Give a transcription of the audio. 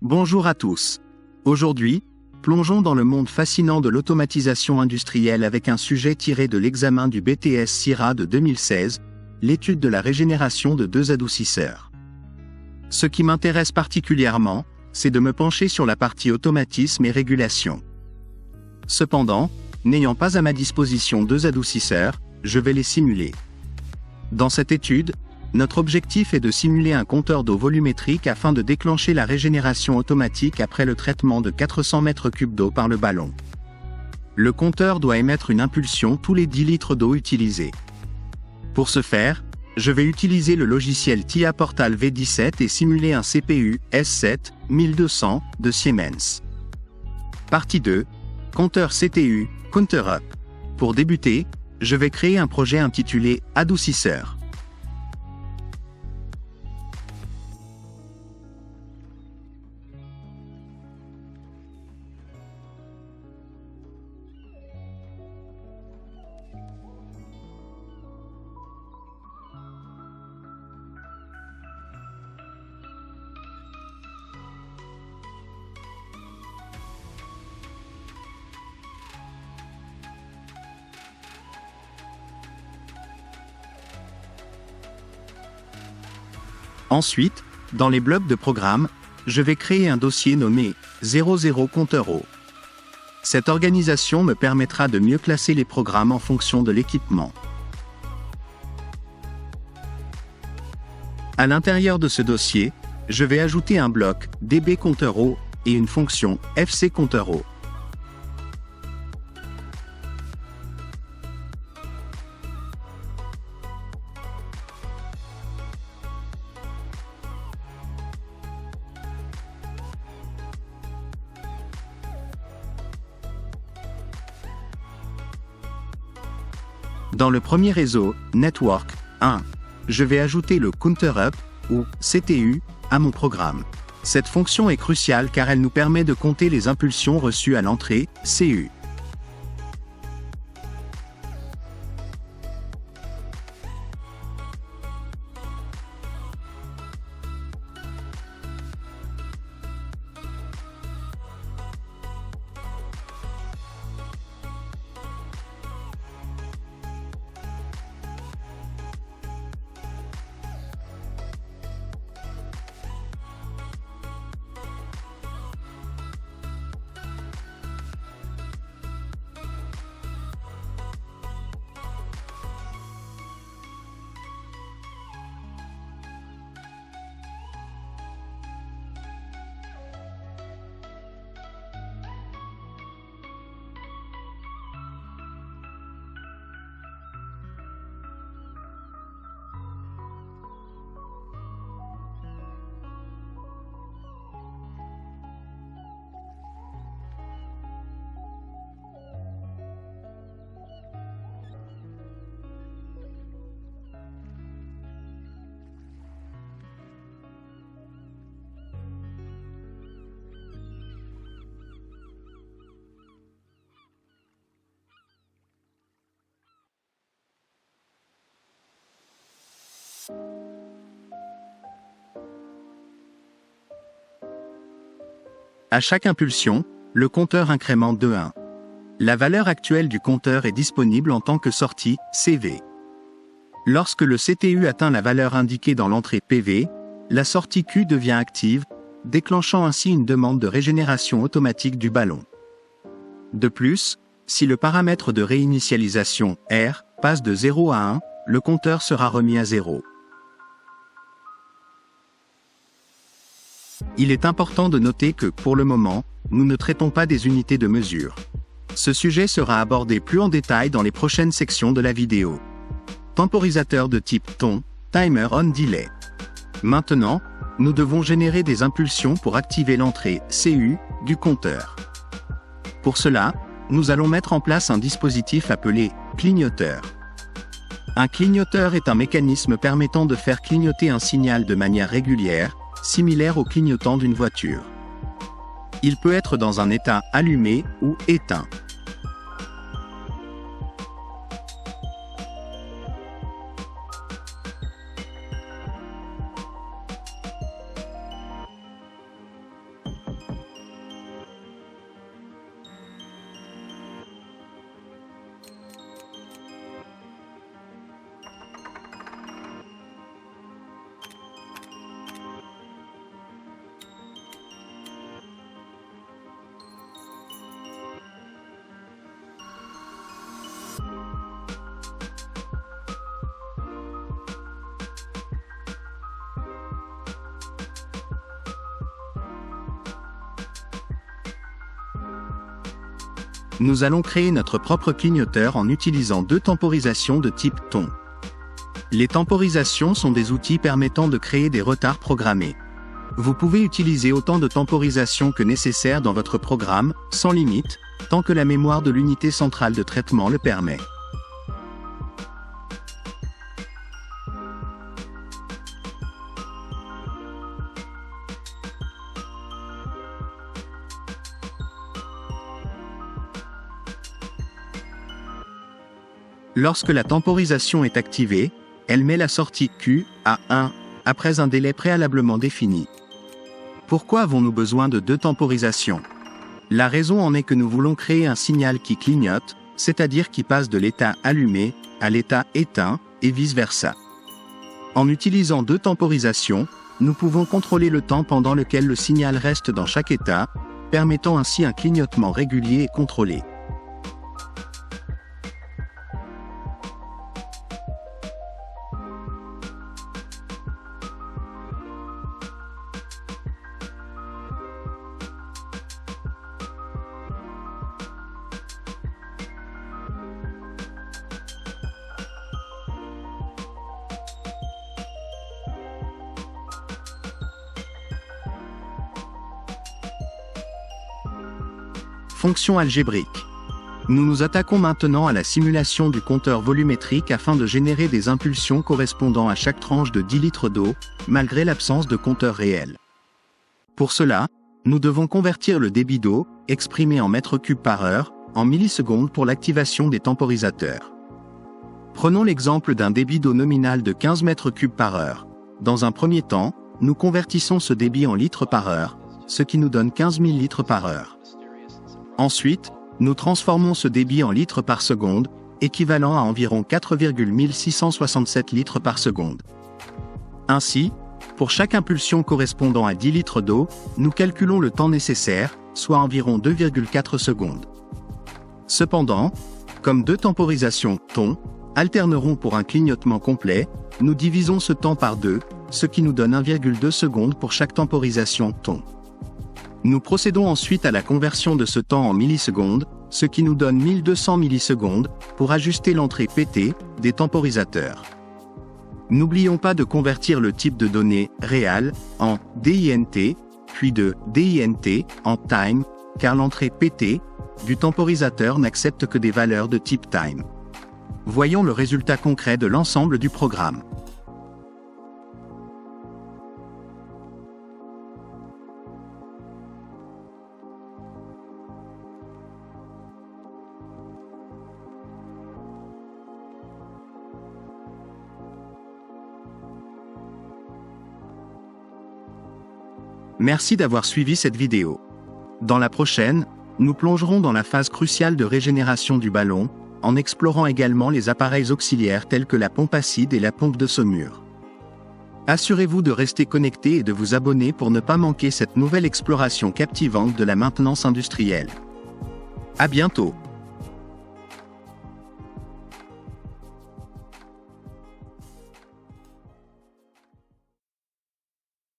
Bonjour à tous. Aujourd'hui, plongeons dans le monde fascinant de l'automatisation industrielle avec un sujet tiré de l'examen du BTS CIRA de 2016, l'étude de la régénération de deux adoucisseurs. Ce qui m'intéresse particulièrement, c'est de me pencher sur la partie automatisme et régulation. Cependant, n'ayant pas à ma disposition deux adoucisseurs, je vais les simuler. Dans cette étude, notre objectif est de simuler un compteur d'eau volumétrique afin de déclencher la régénération automatique après le traitement de 400 m3 d'eau par le ballon. Le compteur doit émettre une impulsion tous les 10 litres d'eau utilisés. Pour ce faire, je vais utiliser le logiciel TIA Portal V17 et simuler un CPU S7 1200 de Siemens. Partie 2. Compteur CTU, Counter Up. Pour débuter, je vais créer un projet intitulé Adoucisseur. Ensuite, dans les blocs de programme, je vais créer un dossier nommé 00 compteur eau. Cette organisation me permettra de mieux classer les programmes en fonction de l'équipement. À l'intérieur de ce dossier, je vais ajouter un bloc DB compteur eau et une fonction FC compteur eau. Dans le premier réseau, Network 1, je vais ajouter le Counter Up, ou CTU, à mon programme. Cette fonction est cruciale car elle nous permet de compter les impulsions reçues à l'entrée, CU. À chaque impulsion, le compteur incrémente de 1. La valeur actuelle du compteur est disponible en tant que sortie CV. Lorsque le CTU atteint la valeur indiquée dans l'entrée PV, la sortie Q devient active, déclenchant ainsi une demande de régénération automatique du ballon. De plus, si le paramètre de réinitialisation R passe de 0 à 1, le compteur sera remis à 0. Il est important de noter que, pour le moment, nous ne traitons pas des unités de mesure. Ce sujet sera abordé plus en détail dans les prochaines sections de la vidéo. Temporisateur de type ton, Timer on Delay. Maintenant, nous devons générer des impulsions pour activer l'entrée CU du compteur. Pour cela, nous allons mettre en place un dispositif appelé clignoteur. Un clignoteur est un mécanisme permettant de faire clignoter un signal de manière régulière, similaire au clignotant d'une voiture. Il peut être dans un état allumé ou éteint. Nous allons créer notre propre clignoteur en utilisant 2 temporisations de type ton. Les temporisations sont des outils permettant de créer des retards programmés. Vous pouvez utiliser autant de temporisation que nécessaire dans votre programme, sans limite, tant que la mémoire de l'unité centrale de traitement le permet. Lorsque la temporisation est activée, elle met la sortie Q à 1, après un délai préalablement défini. Pourquoi avons-nous besoin de 2 temporisations? La raison en est que nous voulons créer un signal qui clignote, c'est-à-dire qui passe de l'état allumé à l'état éteint, et vice-versa. En utilisant 2 temporisations, nous pouvons contrôler le temps pendant lequel le signal reste dans chaque état, permettant ainsi un clignotement régulier et contrôlé. Fonction algébrique. Nous nous attaquons maintenant à la simulation du compteur volumétrique afin de générer des impulsions correspondant à chaque tranche de 10 litres d'eau, malgré l'absence de compteur réel. Pour cela, nous devons convertir le débit d'eau, exprimé en mètres cubes par heure, en millisecondes pour l'activation des temporisateurs. Prenons l'exemple d'un débit d'eau nominal de 15 mètres cubes par heure. Dans un premier temps, nous convertissons ce débit en litres par heure, ce qui nous donne 15 000 litres par heure. Ensuite, nous transformons ce débit en litres par seconde, équivalent à environ 4,667 litres par seconde. Ainsi, pour chaque impulsion correspondant à 10 litres d'eau, nous calculons le temps nécessaire, soit environ 2,4 secondes. Cependant, comme 2 temporisations ton alterneront pour un clignotement complet, nous divisons ce temps par 2, ce qui nous donne 1,2 secondes pour chaque temporisation ton. Nous procédons ensuite à la conversion de ce temps en millisecondes, ce qui nous donne 1200 millisecondes, pour ajuster l'entrée PT des temporisateurs. N'oublions pas de convertir le type de données réel en DINT, puis de DINT en time, car l'entrée PT du temporisateur n'accepte que des valeurs de type time. Voyons le résultat concret de l'ensemble du programme. Merci d'avoir suivi cette vidéo. Dans la prochaine, nous plongerons dans la phase cruciale de régénération du ballon, en explorant également les appareils auxiliaires tels que la pompe acide et la pompe de saumure. Assurez-vous de rester connecté et de vous abonner pour ne pas manquer cette nouvelle exploration captivante de la maintenance industrielle. À bientôt!